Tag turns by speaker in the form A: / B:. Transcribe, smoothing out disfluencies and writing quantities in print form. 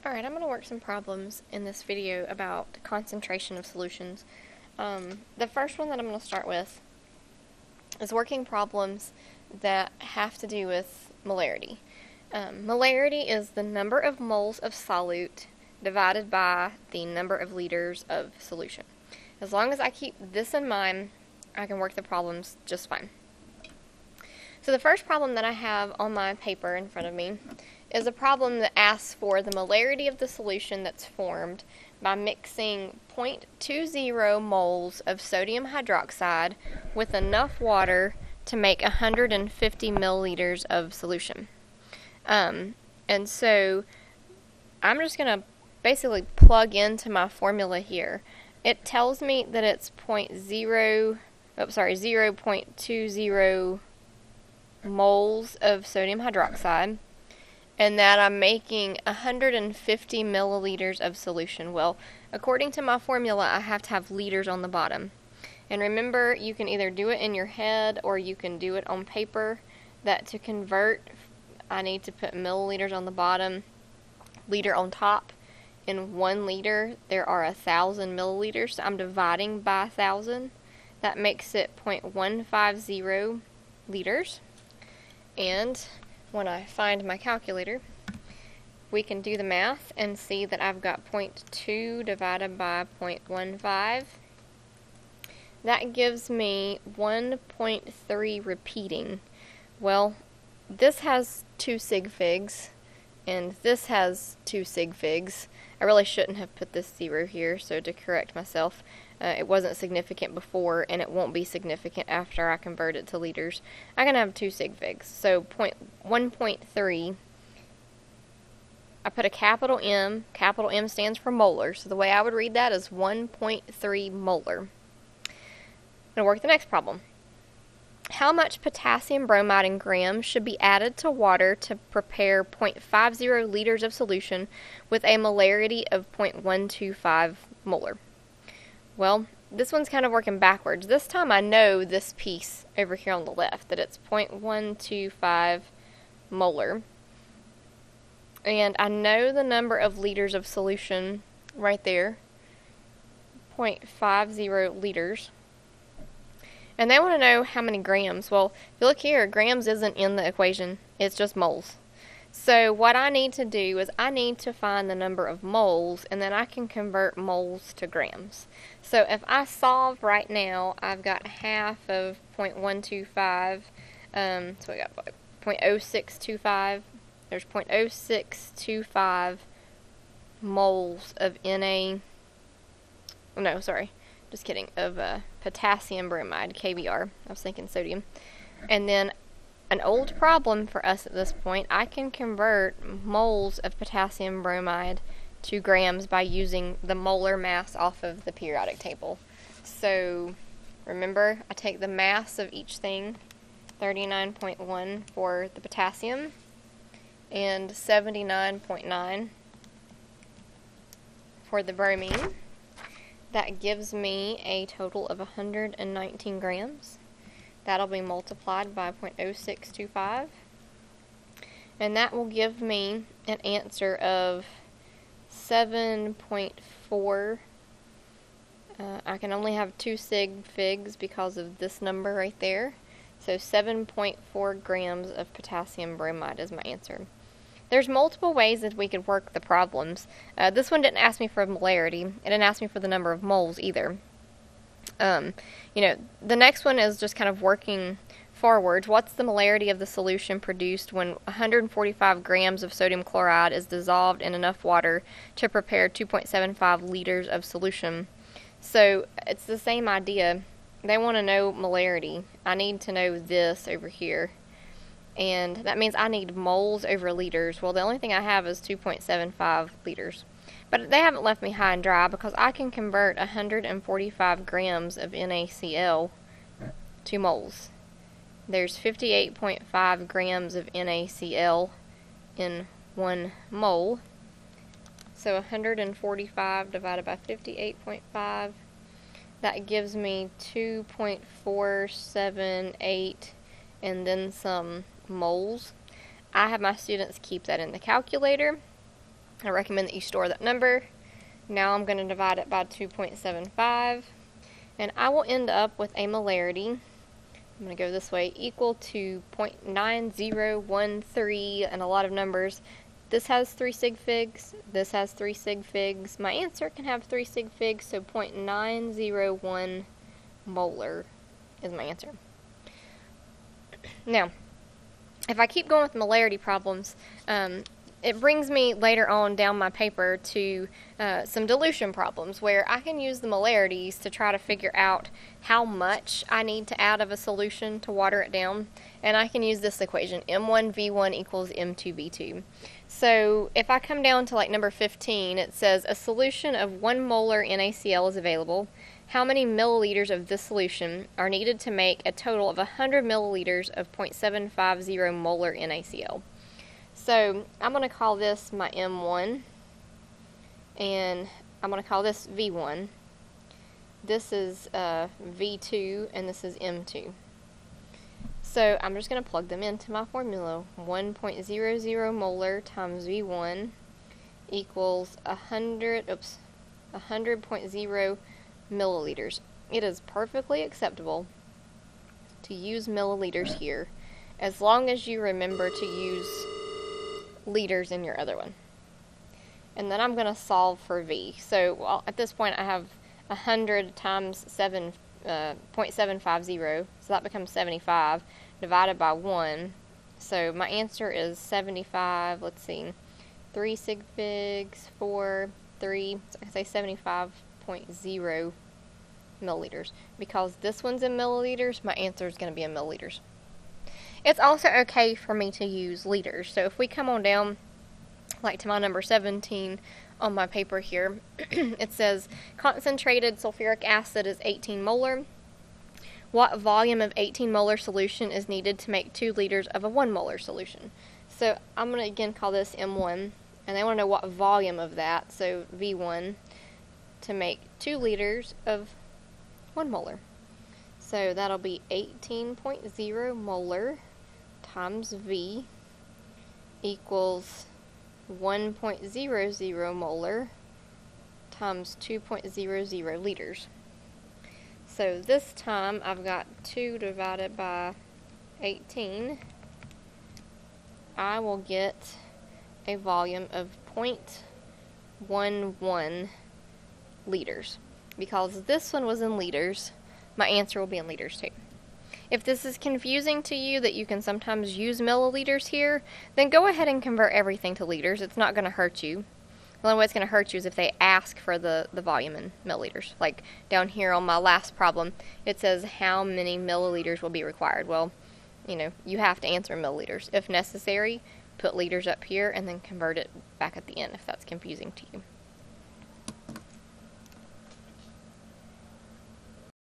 A: Alright, I'm going to work some problems in this video about the concentration of solutions. The first one that I'm going to start with is working problems that have to do with molarity. Molarity is the number of moles of solute divided by the number of liters of solution. As long as I keep this in mind, I can work the problems just fine. So the first problem that I have on my paper in front of me is a problem that asks for the molarity of the solution that's formed by mixing 0.20 moles of sodium hydroxide with enough water to make 150 milliliters of solution. And so I'm just going to basically plug into my formula here. It tells me that it's 0.20 moles of sodium hydroxide, and that I'm making 150 milliliters of solution. Well, according to my formula, I have to have liters on the bottom. And remember, you can either do it in your head or you can do it on paper. That to convert, I need to put milliliters on the bottom, liter on top. In 1 liter, there are 1,000 milliliters, so I'm dividing by 1,000. That makes it 0.150 liters. And when I find my calculator, we can do the math and see that I've got 0.2 divided by 0.15. That gives me 1.3 repeating. Well, this has 2 sig figs, and this has 2 sig figs. I really shouldn't have put this 0 here, so to correct myself, it wasn't significant before, and it won't be significant after I convert it to liters. I'm going to have 2 sig figs, so 1.3. I put a capital M. Capital M stands for molar, so the way I would read that is 1.3 molar. I'm going to work the next problem. How much potassium bromide in grams should be added to water to prepare 0.50 liters of solution with a molarity of 0.125 molar? Well, this one's kind of working backwards. This time I know this piece over here on the left, that it's 0.125 molar. And I know the number of liters of solution right there, 0.50 liters. And they want to know how many grams. Well, if you look here, grams isn't in the equation. It's just moles. So what I need to do is I need to find the number of moles, and then I can convert moles to grams. So if I solve right now, I've got half of 0.125. So we got 0.0625. There's 0.0625 moles of just kidding, of potassium bromide, KBr. I was thinking sodium. And then an old problem for us at this point, I can convert moles of potassium bromide to grams by using the molar mass off of the periodic table. So remember, I take the mass of each thing, 39.1 for the potassium and 79.9 for the bromine. That gives me a total of 119 grams. That'll be multiplied by 0.0625. And that will give me an answer of 7.4. I can only have 2 sig figs because of this number right there. So 7.4 grams of potassium bromide is my answer. There's multiple ways that we could work the problems. This one didn't ask me for molarity. It didn't ask me for the number of moles either. The next one is just kind of working forward. What's the molarity of the solution produced when 145 grams of sodium chloride is dissolved in enough water to prepare 2.75 liters of solution? So it's the same idea. They want to know molarity. I need to know this over here. And that means I need moles over liters. Well, the only thing I have is 2.75 liters. But they haven't left me high and dry because I can convert 145 grams of NaCl to moles. There's 58.5 grams of NaCl in 1 mole. So 145 divided by 58.5, that gives me 2.478 and then some moles. I have my students keep that in the calculator, I recommend that you store that number. Now I'm going to divide it by 2.75, and I will end up with a molarity. I'm going to go this way, equal to 0.9013, and a lot of numbers. This has 3 sig figs, this has 3 sig figs. My answer can have 3 sig figs, so 0.901 molar is my answer. Now, if I keep going with molarity problems, it brings me later on down my paper to some dilution problems where I can use the molarities to try to figure out how much I need to add of a solution to water it down. And I can use this equation, M1V1 equals M2V2. So if I come down to like number 15, it says a solution of 1 molar NaCl is available. How many milliliters of this solution are needed to make a total of 100 milliliters of 0.750 molar NaCl? So I'm going to call this my M1, and I'm going to call this V1. This is V2, and this is M2. So I'm just going to plug them into my formula. 1.00 molar times V1 equals 100.0 milliliters. It is perfectly acceptable to use milliliters here, as long as you remember to use liters in your other one. And then I'm going to solve for V. So at this point I have 100 times 0.750, so that becomes 75, divided by 1. So my answer is 75, let's see, 3 sig figs, 4, 3, so I can say 75.0 milliliters. Because this one's in milliliters, my answer is going to be in milliliters. It's also okay for me to use liters. So if we come on down, like to my number 17 on my paper here, it says concentrated sulfuric acid is 18 molar. What volume of 18 molar solution is needed to make 2 liters of a 1 molar solution? So I'm going to again call this M1, and they want to know what volume of that, so V1, to make 2 liters of 1 molar. So that'll be 18.0 molar times V equals 1.00 molar times 2.00 liters. So this time I've got 2 divided by 18. I will get a volume of 0.11 liters. Because this one was in liters, my answer will be in liters too. If this is confusing to you that you can sometimes use milliliters here, then go ahead and convert everything to liters. It's not going to hurt you. The only way it's going to hurt you is if they ask for the volume in milliliters. Like down here on my last problem, it says how many milliliters will be required. Well, you have to answer milliliters. If necessary, put liters up here and then convert it back at the end if that's confusing to you.